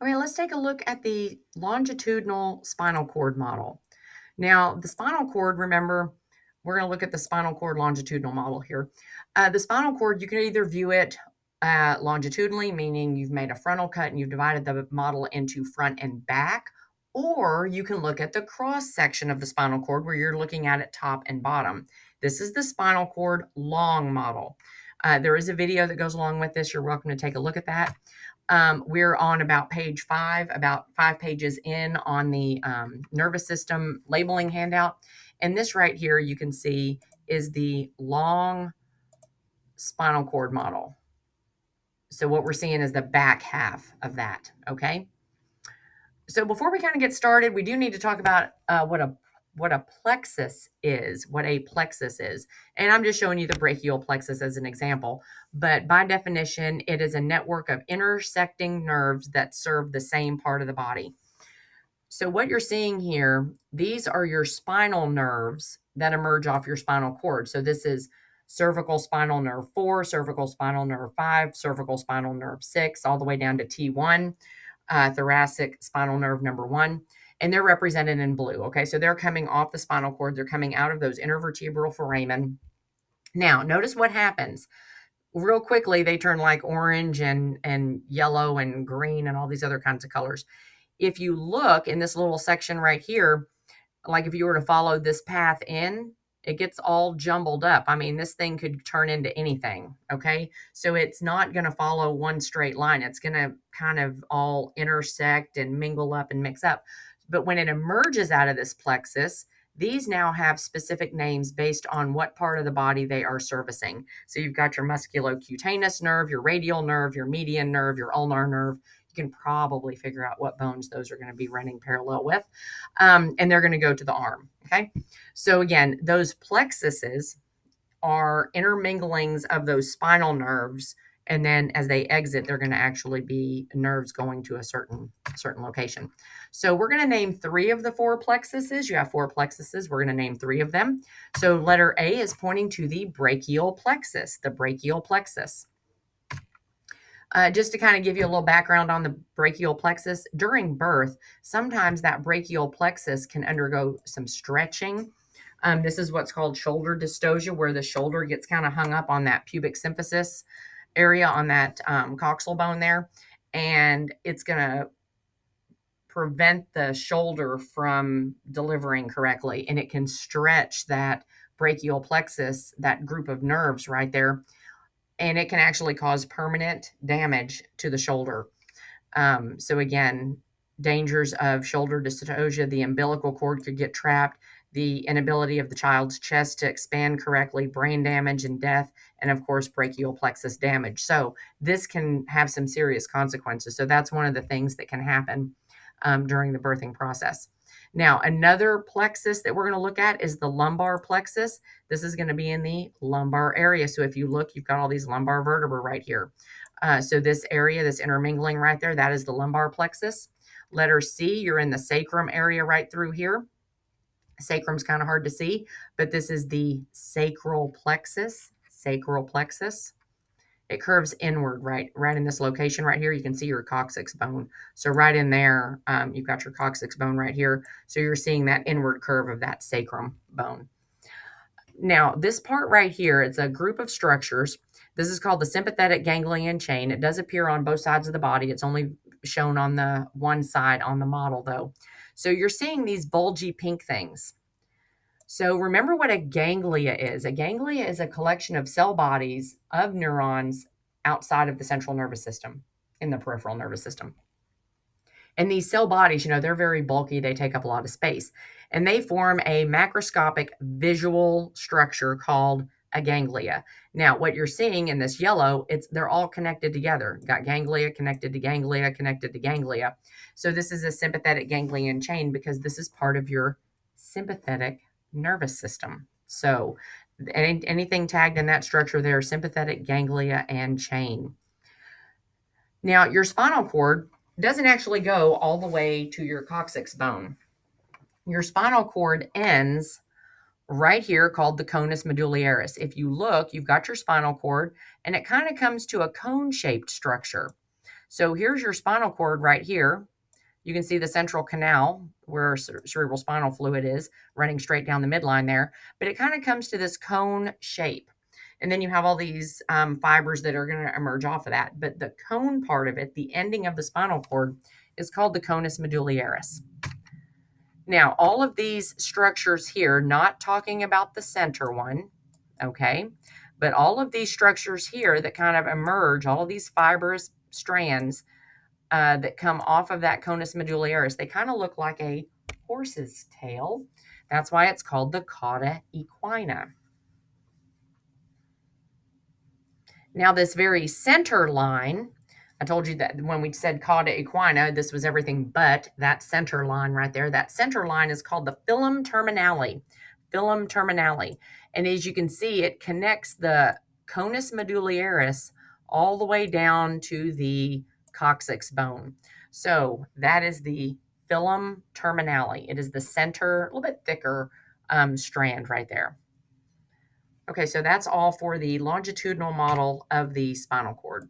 Okay, let's take a look at the longitudinal spinal cord model. Now, the spinal cord, remember, we're going to look at the spinal cord longitudinal model here. The spinal cord, you can either view it longitudinally, meaning you've made a frontal cut and you've divided the model into front and back, or you can look at the cross section of the spinal cord where you're looking at it top and bottom. This is the spinal cord long model. There is a video that goes along with this. You're welcome to take a look at that. We're on about page 5, about 5 pages in on the nervous system labeling handout. And this right here, you can see, is the long spinal cord model. So what we're seeing is the back half of that, okay? So before we kind of get started, we do need to talk about what a plexus is, what a plexus is. And I'm just showing you the brachial plexus as an example. But by definition, it is a network of intersecting nerves that serve the same part of the body. So what you're seeing here, these are your spinal nerves that emerge off your spinal cord. So this is cervical spinal nerve 4, cervical spinal nerve 5, cervical spinal nerve 6, all the way down to T1, thoracic spinal nerve number 1. And they're represented in blue. Okay, so they're coming off the spinal cord. They're coming out of those intervertebral foramen. Now, notice what happens. Real quickly, they turn like orange and yellow and green and all these other kinds of colors. If you look in this little section right here, like if you were to follow this path in, it gets all jumbled up. I mean, this thing could turn into anything, okay? So it's not going to follow one straight line. It's going to kind of all intersect and mingle up and mix up. But when it emerges out of this plexus, these now have specific names based on what part of the body they are servicing. So you've got your musculocutaneous nerve, your radial nerve, your median nerve, your ulnar nerve. You can probably figure out what bones those are going to be running parallel with. And they're going to go to the arm. Okay. So again, those plexuses are interminglings of those spinal nerves. And then as they exit, they're going to actually be nerves going to a certain location. So we're going to name 3 of the 4 plexuses. You have 4 plexuses. We're going to name 3 of them. So letter A is pointing to the brachial plexus, the brachial plexus. Just to kind of give you a little background on the brachial plexus, during birth, sometimes that brachial plexus can undergo some stretching. This is what's called shoulder dystocia, where the shoulder gets kind of hung up on that pubic symphysis area on that coxal bone there. And it's going to prevent the shoulder from delivering correctly. And it can stretch that brachial plexus, that group of nerves right there, and it can actually cause permanent damage to the shoulder. So again, dangers of shoulder dystocia, the umbilical cord could get trapped, the inability of the child's chest to expand correctly, brain damage and death, and of course, brachial plexus damage. So this can have some serious consequences. So that's one of the things that can happen during the birthing process. Now, another plexus that we're going to look at is the lumbar plexus. This is going to be in the lumbar area. So if you look, you've got all these lumbar vertebrae right here. So this area, this intermingling right there, that is the lumbar plexus. Letter C, you're in the sacrum area right through here. Sacrum's kind of hard to see, but this is the sacral plexus, sacral plexus. It curves inward right in this location right here. You can see your coccyx bone. So right in there, you've got your coccyx bone right here. So you're seeing that inward curve of that sacrum bone. Now, this part right here, it's a group of structures. This is called the sympathetic ganglion chain. It does appear on both sides of the body. It's only shown on the one side on the model, though. So you're seeing these bulgy pink things. So remember what a ganglia is. A ganglia is a collection of cell bodies of neurons outside of the central nervous system, in the peripheral nervous system. And these cell bodies, they're very bulky. They take up a lot of space. And they form a macroscopic visual structure called a ganglia. Now, what you're seeing in this yellow, they're all connected together. You've got ganglia connected to ganglia connected to ganglia. So this is a sympathetic ganglion chain because this is part of your sympathetic nervous system. So anything tagged in that structure there, sympathetic ganglia and chain. Now, your spinal cord doesn't actually go all the way to your coccyx bone. Your spinal cord ends right here called the conus medullaris. If you look, you've got your spinal cord and it kind of comes to a cone-shaped structure. So here's your spinal cord right here. You can see the central canal where cerebral spinal fluid is running straight down the midline there, but it kind of comes to this cone shape. And then you have all these fibers that are going to emerge off of that. But the cone part of it, the ending of the spinal cord, is called the conus medullaris. Now, all of these structures here, not talking about the center one, okay, but all of these structures here that kind of emerge, all of these fibrous strands that come off of that conus medullaris, they kind of look like a horse's tail. That's why it's called the cauda equina. Now, this very center line, I told you that when we said cauda equina, this was everything but that center line right there. That center line is called the filum terminale. Filum terminale. And as you can see, it connects the conus medullaris all the way down to the coccyx bone. So that is the filum terminale. It is the center, a little bit thicker strand right there. Okay, so that's all for the longitudinal model of the spinal cord.